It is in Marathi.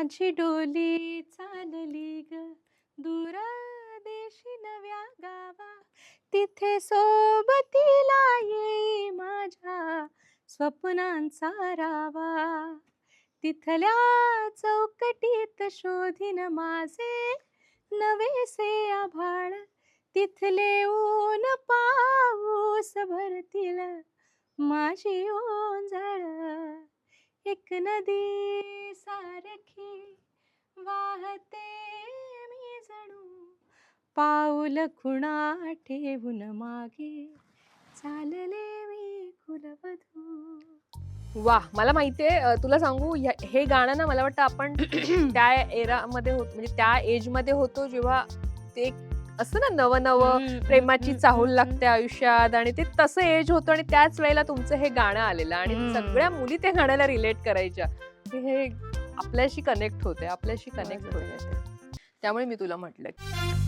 माझी डोली चालली ग दूर देशी नव्या गावा, तिथे सोबतीला येई माझ्या स्वप्नांचा रावा. तिथल्या चौकटीत शोधीन माझे नवेसे आभाळ, तिथले ऊन पाऊस भरतील माझी ओंजळ. एक नदी सारखी वाहते मी जणू, पाऊल खुणा ठेवून मागे चालले मी कुलवधू. वाह! मला माहितीये, तुला सांगू हे गाणं ना मला वाटतं आपण त्या एरामध्ये होतो, म्हणजे त्या एज मध्ये होतो जेव्हा ते एक असतं ना नवं प्रेमाची चाहूल लागते आयुष्यात, आणि ते तसं एज होतं आणि त्याच वेळेला तुमचं हे गाणं आलेलं आणि सगळ्या मुली त्या गाण्याला रिलेट करायच्या. हे आपल्याशी कनेक्ट होते, आपल्याशी कनेक्ट होते. त्यामुळे मी तुला म्हटलं